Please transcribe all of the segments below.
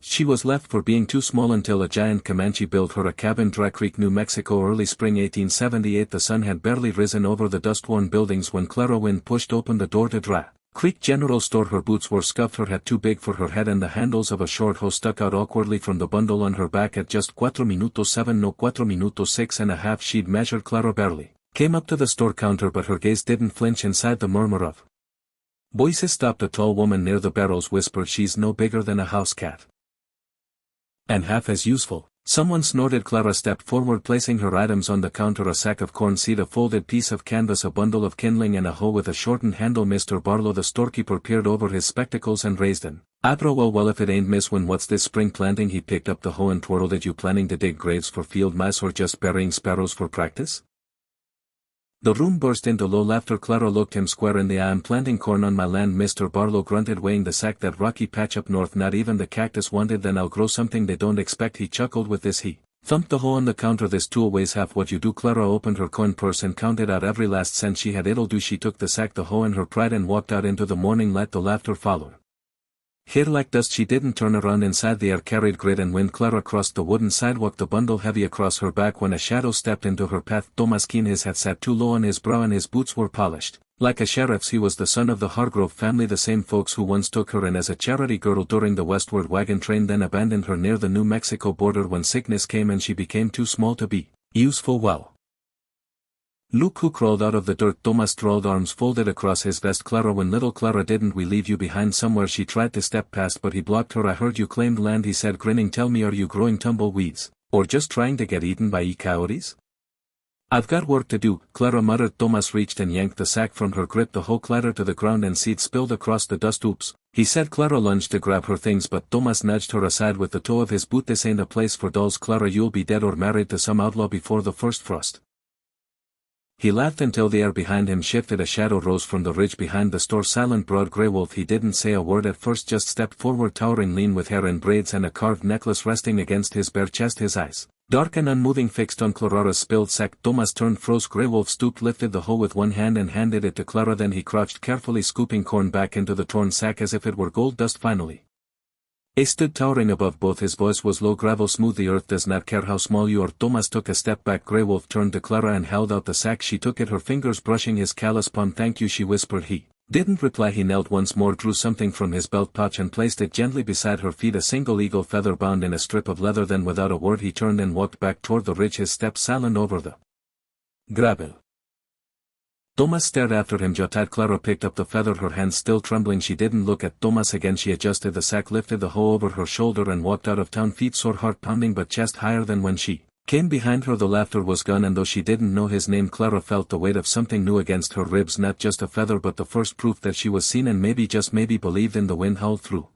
She was left for being too small until a giant Comanche built her a cabin. Dry Creek, New Mexico, early spring 1878. The sun had barely risen over the dust-worn buildings when Clara Wynn pushed open the door to Dry Creek General Store. Her boots were scuffed, her hat too big for her head, and the handles of a short hoe stuck out awkwardly from the bundle on her back. At just 4 minutos 7 no 4 minutos 6.5 she'd measured. Clara barely came up to the store counter, but her gaze didn't flinch. Inside, the murmur of voices stopped. A tall woman near the barrels whispered, "She's no bigger than a house cat. And half as useful." Someone snorted. Clara stepped forward, placing her items on the counter: a sack of corn seed, a folded piece of canvas, a bundle of kindling, and a hoe with a shortened handle. "Mr. Barlow," the storekeeper peered over his spectacles and raised an eyebrow. Well, if it ain't Miss Wynn, what's this spring planting?" He picked up the hoe and twirled it. "You planning to dig graves for field mice or just burying sparrows for practice?" The room burst into low laughter. Clara looked him square in the eye. "I'm planting corn on my land," Mr. Barlow grunted, weighing the sack. "That rocky patch up north, not even the cactus wanted. Then I'll grow something they don't expect." He chuckled. With this he thumped the hoe on the counter. "This tool weighs half what you do." Clara opened her coin purse and counted out every last cent she had. "It'll do." She took the sack, the hoe, and her pride and walked out into the morning light. The laughter followed. Hair like dust. She didn't turn around. Inside, the air carried grit and wind. Clara crossed the wooden sidewalk, the bundle heavy across her back, when a shadow stepped into her path. Thomas Keene. His hat sat too low on his brow and his boots were polished like a sheriff's. He was the son of the Hargrove family, the same folks who once took her in as a charity girl during the westward wagon train, then abandoned her near the New Mexico border when sickness came and she became too small to be useful. "Well, look who crawled out of the dirt." Thomas drawled, arms folded across his vest. "Clara Wynn, little Clara, didn't we leave you behind somewhere?" She tried to step past, but he blocked her. "I heard you claimed land," he said, grinning. "Tell me, are you growing tumbleweeds, or just trying to get eaten by coyotes?" "I've got work to do," Clara muttered. Thomas reached and yanked the sack from her grip. The hoe clattered to the ground and seed spilled across the dust. "Oops," he said. Clara lunged to grab her things, but Thomas nudged her aside with the toe of his boot. "This ain't a place for dolls, Clara. You'll be dead or married to some outlaw before the first frost." He laughed until the air behind him shifted. A shadow rose from the ridge behind the store. Silent, broad gray wolf. He didn't say a word at first, just stepped forward, towering, lean, with hair in braids and a carved necklace resting against his bare chest. His eyes, dark and unmoving, fixed on Clara's spilled sack. Thomas turned, froze. Grey Wolf stooped, lifted the hoe with one hand and handed it to Clara. Then he crouched, carefully scooping corn back into the torn sack as if it were gold dust. Finally, he stood towering above both. His voice was low, "Gravel smooth. The earth does not care how small you are." Thomas took a step back. Grey Wolf turned to Clara and held out the sack. She took it, her fingers brushing his callous palm. "Thank you," she whispered. He didn't reply. He knelt once more, drew something from his belt pouch and placed it gently beside her feet, a single eagle feather bound in a strip of leather. Then without a word he turned and walked back toward the ridge, his steps silent over the gravel. Thomas stared after him, jaw-tied. Clara picked up the feather, her hands still trembling. She didn't look at Thomas again. She adjusted the sack, lifted the hoe over her shoulder and walked out of town, feet sore, heart pounding, but chest higher than when she came. Behind her the laughter was gone, and though she didn't know his name, Clara felt the weight of something new against her ribs. Not just a feather, but the first proof that she was seen and maybe, just maybe, believed in. The wind howled through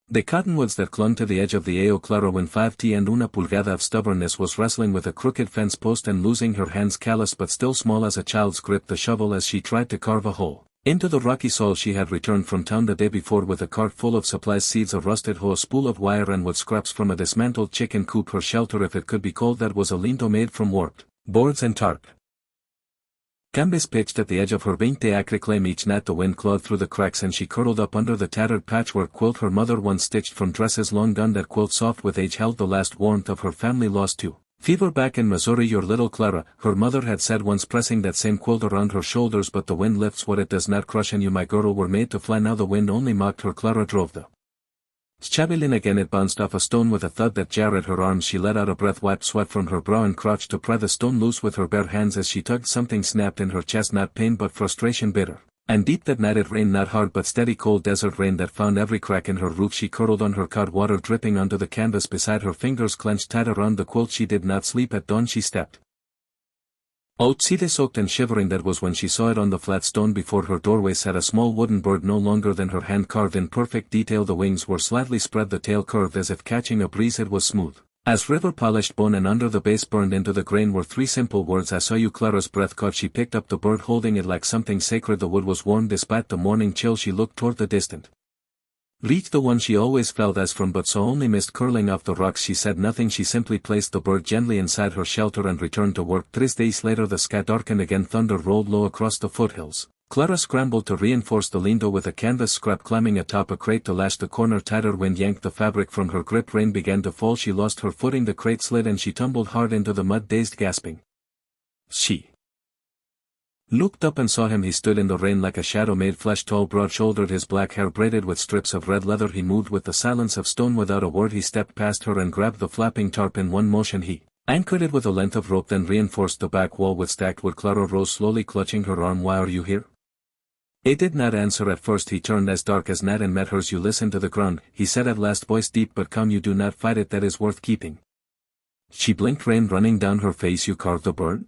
the cottonwoods that clung to the edge of the AO. Clara, when 5 and una pulgada of stubbornness, was wrestling with a crooked fence post and losing her hands, callous but still small as a child's, grip the shovel as she tried to carve a hole into the rocky soil. She had returned from town the day before with a cart full of supplies: seeds, a rusted hoe, a spool of wire, and wood scraps from a dismantled chicken coop. Her shelter, if it could be called that, was a linto made from warped boards and tarp canvas pitched at the edge of her 20-acre claim. Each night the wind clawed through the cracks and she curled up under the tattered patchwork quilt her mother once stitched from dresses long gone. That quilt, soft with age, held the last warmth of her family lost to fever back in Missouri. "Your little Clara," her mother had said once, pressing that same quilt around her shoulders. "But the wind lifts what it does not crush, and you, my girl, were made to fly." Now the wind only mocked her. Clara drove the javelin again. It bounced off a stone with a thud that jarred her arms. She let out a breath, wiped sweat from her brow, and crouched to pry the stone loose with her bare hands. As she tugged, something snapped in her chest, not pain but frustration, bitter and deep. That night it rained, not hard but steady, cold desert rain that found every crack in her roof. She curled on her cot, water dripping onto the canvas beside her, fingers clenched tight around the quilt. She did not sleep. At dawn she stepped out, soaked and shivering. That was when she saw it. On the flat stone before her doorway sat a small wooden bird, no longer than her hand, carved in perfect detail. The wings were slightly spread, the tail curved as if catching a breeze. It was smooth as river polished bone, and under the base, burned into the grain, were 3 simple words: "I saw you." Clara's breath caught. She picked up the bird, holding it like something sacred. The wood was warm despite the morning chill. She looked toward the distant reach, the one she always felt as from but saw only mist curling off the rocks. She said nothing. She simply placed the bird gently inside her shelter and returned to work. 3 days later the sky darkened again. Thunder rolled low across the foothills. Clara scrambled to reinforce the lindo with a canvas scrap, climbing atop a crate to lash the corner tighter. Wind yanked the fabric from her grip. Rain began to fall. She lost her footing. The crate slid and she tumbled hard into the mud, dazed, gasping. She looked up and saw him. He stood in the rain like a shadow made flesh, tall, broad-shouldered, his black hair braided with strips of red leather. He moved with the silence of stone. Without a word he stepped past her and grabbed the flapping tarp. In one motion he anchored it with a length of rope, then reinforced the back wall with stacked wood. Clara rose slowly, clutching her arm. Why are you here? It did not answer at first. He turned as dark as night and met hers. You listen to the ground, he said at last, voice deep but calm. You do not fight it. That is worth keeping. She blinked, rain running down her face. You carved the bird?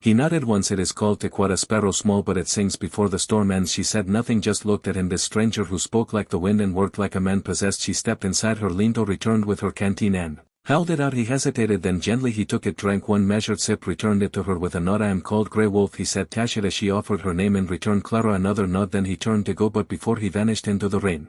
He nodded once. It is called tequila, sparrow, small but it sings before the storm ends. She said nothing, just looked at him. This stranger who spoke like the wind and worked like a man possessed. She stepped inside. Her lindo returned with her canteen and held it out. He hesitated, then gently he took it, drank one measured sip, returned it to her with a nod. I am called Grey Wolf, he said. Tacit as she offered her name in return. Clara another nod, then he turned to go, but before he vanished into the rain.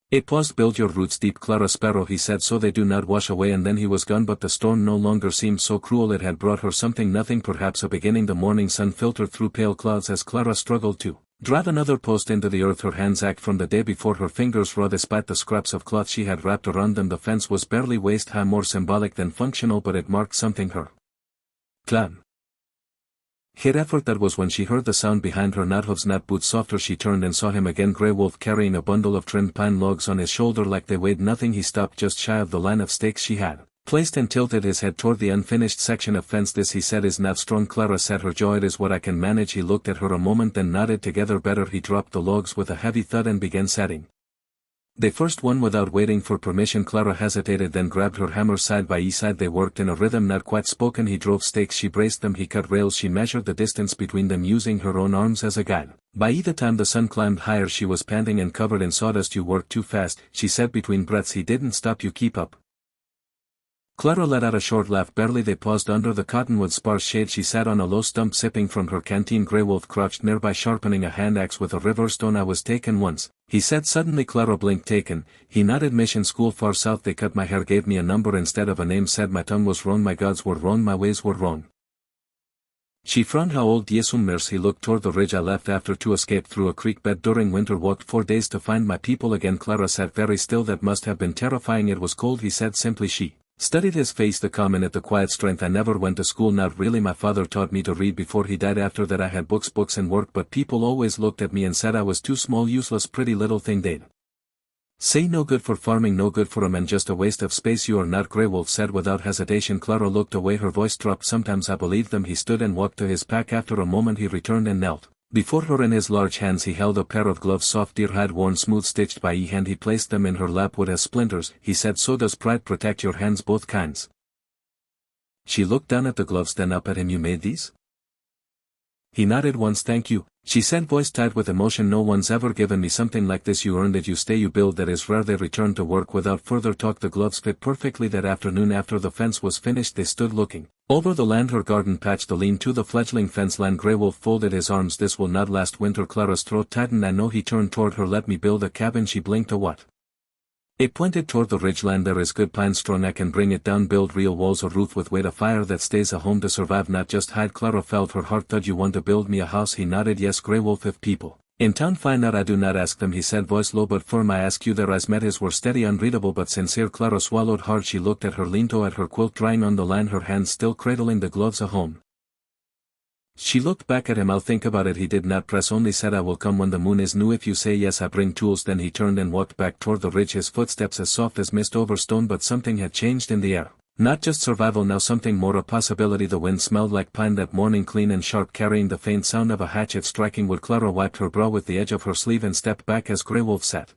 It paused. Build your roots deep, Clara, sparrow, he said, so they do not wash away. And then he was gone, but the storm no longer seemed so cruel. It had brought her something, nothing, perhaps a beginning. The morning sun filtered through pale clouds as Clara struggled to drive another post into the earth. Her hands ached from the day before, her fingers raw despite the scraps of cloth she had wrapped around them. The fence was barely waist high, more symbolic than functional, but it marked something. Her clan hit effort. That was when she heard the sound behind her, not hooves, not boots. Softer. She turned and saw him again, Grey Wolf, carrying a bundle of trimmed pine logs on his shoulder like they weighed nothing. He stopped just shy of the line of stakes she had placed and tilted his head toward the unfinished section of fence. This, he said, is not strong. Clara set her jaw. It is what I can manage. He looked at her a moment, then nodded. Together better. He dropped the logs with a heavy thud and began setting the first one without waiting for permission. Clara hesitated, then grabbed her hammer. Side by side they worked in a rhythm not quite spoken. He drove stakes, she braced them, he cut rails. She measured the distance between them using her own arms as a guide. By the time the sun climbed higher she was panting and covered in sawdust. You work too fast, she said between breaths. He didn't stop. You keep up. Clara let out a short laugh. Barely. They paused under the cottonwood sparse shade. She sat on a low stump sipping from her canteen. Grey Wolf crouched nearby sharpening a hand axe with a river stone. I was taken once, he said suddenly. Clara blinked. Taken? He nodded. Mission school far south. They cut my hair, gave me a number instead of a name. Said my tongue was wrong, my gods were wrong, my ways were wrong. She frowned. How old? 10 years. He looked toward the ridge I left after to escape through a creek bed during winter. Walked 4 days to find my people again. Clara sat very still. That must have been terrifying. It was cold, he said simply. She studied his face, the calm in it, the quiet strength. I never went to school, not really. My father taught me to read before he died. After that I had books and work, but people always looked at me and said I was too small, useless, pretty little thing. They'd say no good for farming, no good for a man, just a waste of space. You are not, Grey Wolf said without hesitation. Clara looked away, her voice dropped. Sometimes I believed them. He stood and walked to his pack. After a moment he returned and knelt before her. In his large hands he held a pair of gloves, soft deer hide, worn smooth, stitched by hand. He placed them in her lap. Wood has splinters, he said, so does pride. Protect your hands, both kinds. She looked down at the gloves, then up at him. You made these? He nodded once. Thank you, she said, voice tight with emotion. No one's ever given me something like this. You earned it. You stay, you build. That is rare. They returned to work without further talk. The gloves fit perfectly. That afternoon after the fence was finished they stood looking over the land, her garden patch, the lean-to, the fledgling fence line. Grey Wolf folded his arms. This will not last. Winter. Clara's throat tightened. I know. He turned toward her. Let me build a cabin. She blinked. A what? It pointed toward the ridgeline. There is good pine strong. I can bring it down. Build real walls, a roof with weight, a fire that stays, a home to survive, not just hide. Clara felt her heart thud. You want to build me a house? He nodded. Yes, Grey Wolf. If people in town find out, I do not ask them, he said, voice low but firm. I ask you. Their eyes met. His were steady, unreadable but sincere. Clara swallowed hard. She looked at her lindo, at her quilt drying on the line, her hands still cradling the gloves. A home. She looked back at him. I'll think about it. He did not press, only said, I will come when the moon is new. If you say yes, I bring tools. Then he turned and walked back toward the ridge, his footsteps as soft as mist over stone. But something had changed in the air. Not just survival now, something more, a possibility. The wind smelled like pine that morning, clean and sharp, carrying the faint sound of a hatchet striking wood. Clara wiped her brow with the edge of her sleeve and stepped back as Grey Wolf sat.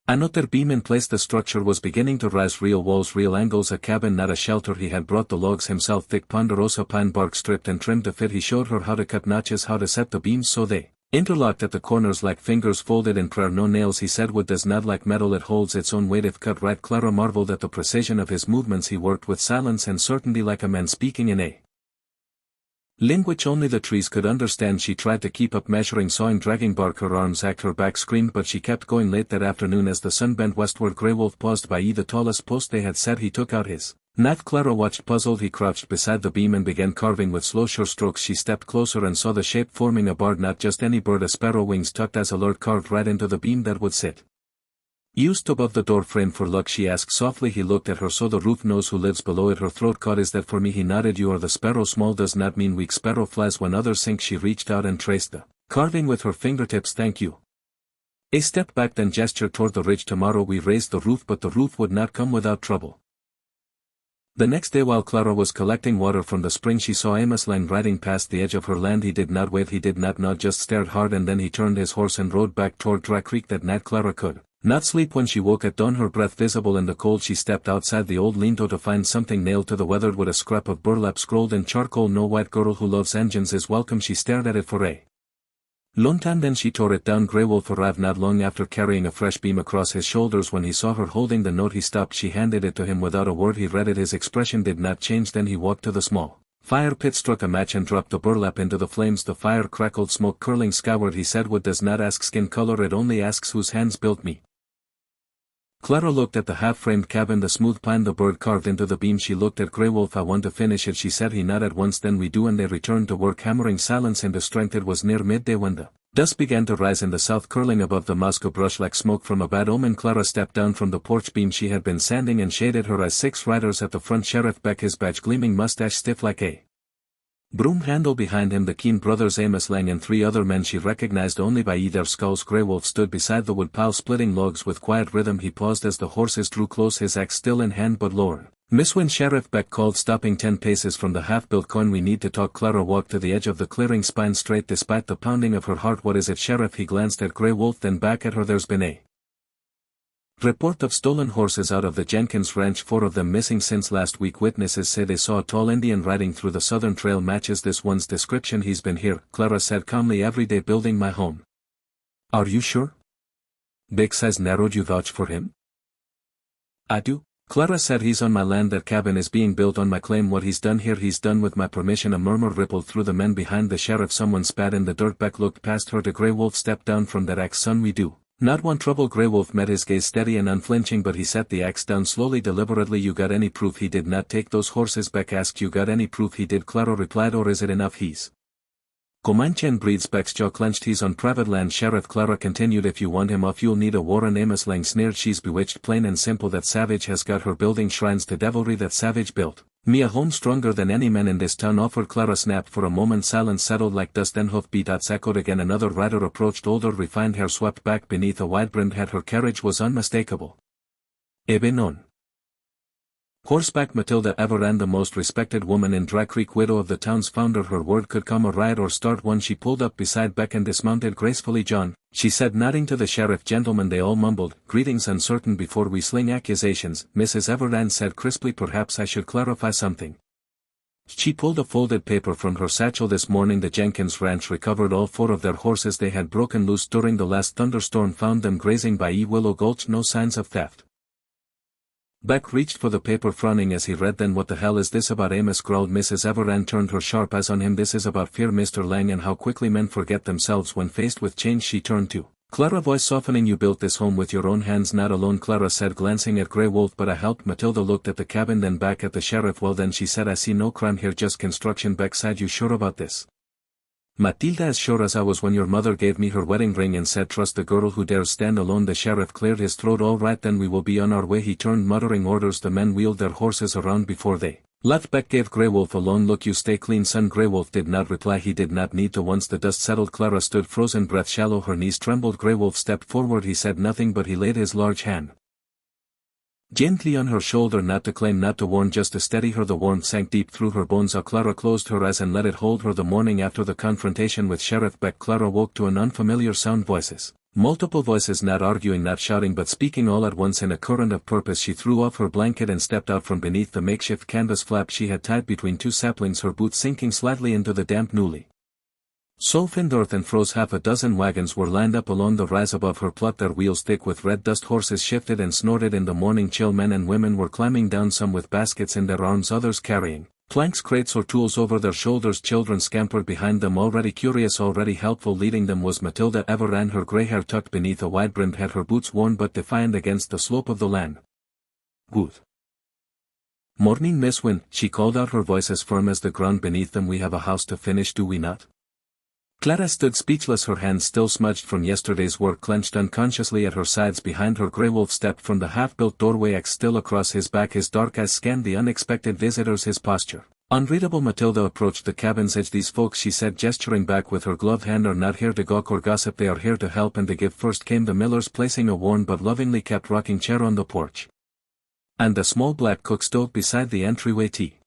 Another beam in place. The structure was beginning to rise. Real walls, real angles, a cabin, not a shelter. He had brought the logs himself, thick ponderosa pine bark stripped and trimmed to fit. He showed her how to cut notches, how to set the beams so they interlocked at the corners like fingers folded in prayer. No nails, he said. Wood does not like metal, it holds its own weight if cut right. Clara marveled at the precision of his movements. He worked with silence and certainty, like a man speaking in a language only the trees could understand. She tried to keep up, measuring, sawing, dragging bark. Her arms ached, her back screamed, but she kept going. Late that afternoon as the sun bent westward, Grey Wolf paused by the tallest post they had set. He took out his Nat Clara watched puzzled. He crouched beside the beam and began carving with slow sure strokes. She stepped closer and saw the shape forming a bird, not just any bird, a sparrow, wings tucked as alert, carved right into the beam that would sit used above the door frame for luck, she asked softly. He looked at her. So the roof knows who lives below it. Her throat caught. Is that for me? He nodded. You are the sparrow. Small does not mean weak. Sparrow flies when others sink. She reached out and traced the carving with her fingertips. Thank you. A step back, then gestured toward the ridge. Tomorrow we raised the roof, but the roof would not come without trouble. The next day, while Clara was collecting water from the spring, she saw Amos Lang riding past the edge of her land. He did not wave, he did not nod, just stared hard, and then he turned his horse and rode back toward Dry Creek. That night Clara could not sleep. When she woke at dawn, her breath visible in the cold, she stepped outside the old lean-to to find something nailed to the weathered wood, a scrap of burlap scrolled in charcoal. No white girl who loves engines is welcome. She stared at it for a long time, then she tore it down. Grey Wolf arrived not long after, carrying a fresh beam across his shoulders. When he saw her holding the note, he stopped. She handed it to him without a word. He read it. His expression did not change. Then he walked to the small fire pit, struck a match and dropped the burlap into the flames. The fire crackled, smoke curling skyward. He said, wood does not ask skin color, it only asks whose hands built me. Clara looked at the half-framed cabin, the smooth pine, the bird carved into the beam. She looked at Grey Wolf. I want to finish it, she said. He nodded once. Then we do. And they returned to work, hammering silence into strength. It was near midday when the dust began to rise in the south, curling above the Moscow brush like smoke from a bad omen. Clara stepped down from the porch beam she had been sanding and shaded her eyes. 6 riders at the front, Sheriff Beck, his badge gleaming, mustache stiff like a broom handle. Behind him the Keen brothers, Amos Lang and 3 other men she recognized only by their skulls. Grey Wolf stood beside the wood pile, splitting logs with quiet rhythm. He paused as the horses drew close, his axe still in hand but lowered. Miss Wynne, Sheriff Beck called, stopping 10 paces from the half-built coin. We need to talk. Clara walked to the edge of the clearing, spine straight despite the pounding of her heart. What is it, Sheriff? He glanced at Grey Wolf, then back at her. There's been a report of stolen horses out of the Jenkins ranch, 4 of them missing since last week. Witnesses say they saw a tall Indian riding through the southern trail. Matches this one's description. He's been here, Clara said calmly, every day building my home. Are you sure? Big size narrowed. You vouch for him? I do, Clara said. He's on my land. That cabin is being built on my claim. What he's done here, he's done with my permission. A murmur rippled through the men behind the sheriff. Someone spat in the dirt. Beck looked past her to Grey Wolf. Step down from that axe, son. We do not want trouble. Grey Wolf met his gaze, steady and unflinching, but he set the axe down slowly, deliberately. You got any proof he did not take those horses? Beck asked. You got any proof he did? Clara replied. Or is it enough he's Comanche and breeds? Beck's jaw clenched. He's on private land, Sheriff. Clara continued. If you want him off you'll need a warrant. Amos Lang sneered. She's bewitched, plain and simple. That savage has got her building shrines to devilry. That savage built me a home stronger than any man in this town offered. Clara snapped. For a moment silence settled like dust, then hoofbeats echoed again. Another rider approached, older, refined hair swept back beneath a wide-brimmed hat. Her carriage was unmistakable. Eben on horseback, Matilda Everand, the most respected woman in Dry Creek, widow of the town's founder. Her word could come a riot or start one. She pulled up beside Beck and dismounted gracefully. John, she said, nodding to the sheriff. Gentlemen, they all mumbled, greetings uncertain before we sling accusations. Mrs. Everand said crisply, perhaps I should clarify something. She pulled a folded paper from her satchel. This morning the Jenkins ranch recovered all 4 of their horses. They had broken loose during the last thunderstorm, found them grazing by Willow Gulch. No signs of theft. Beck reached for the paper, frowning as he read. Then what the hell is this about? Amos growled. Mrs. Everand turned her sharp eyes on him. This is about fear, Mr. Lang, and how quickly men forget themselves when faced with change. She turned to Clara, voice softening. You built this home with your own hands. Not alone, Clara said, glancing at Grey Wolf, but I helped. Matilda looked at the cabin, then back at the sheriff. Well then, she said, I see no crime here, just construction. Beck sighed. You sure about this? Matilda, as sure as I was when your mother gave me her wedding ring and said trust the girl who dares stand alone. The sheriff cleared his throat. All right then, we will be on our way. He turned, muttering orders. The men wheeled their horses around before they left. Beck gave Grey Wolf a lone look. You stay clean, son. Grey Wolf did not reply. He did not need to. Once the dust settled, Clara stood frozen, breath shallow, her knees trembled. Grey Wolf stepped forward. He said nothing, but he laid his large hand gently on her shoulder, not to claim, not to warn, just to steady her. The warmth sank deep through her bones. Clara closed her eyes and let it hold her. The morning after the confrontation with Sheriff Beck, Clara woke to an unfamiliar sound. Voices. Multiple voices, not arguing, not shouting, but speaking all at once in a current of purpose. She threw off her blanket and stepped out from beneath the makeshift canvas flap she had tied between 2 saplings, her boots sinking slightly into the damp, newly soul-finned earth, and froze. Half a dozen wagons were lined up along the rise above her, plucked, their wheels thick with red dust. Horses shifted and snorted in the morning chill. Men and women were climbing down, some with baskets in their arms, others carrying planks, crates or tools over their shoulders. Children scampered behind them, already curious, already helpful. Leading them was Matilda Everand, her grey hair tucked beneath a wide-brimmed hat, her boots worn but defiant against the slope of the land. Good Morning, Miss Wynne, she called out, her voice as firm as the ground beneath them. We have a house to finish, do we not? Clara stood speechless, her hands still smudged from yesterday's work clenched unconsciously at her sides. Behind her, Grey Wolf stepped from the half-built doorway, axe still across his back. His dark eyes scanned the unexpected visitors, his posture unreadable. Matilda approached the cabin's edge. These folks, she said, gesturing back with her gloved hand, are not here to gawk or gossip, they are here to help and to give. First came the Millers, placing a worn but lovingly kept rocking chair on the porch, and a small black cook stove beside the entryway. Tea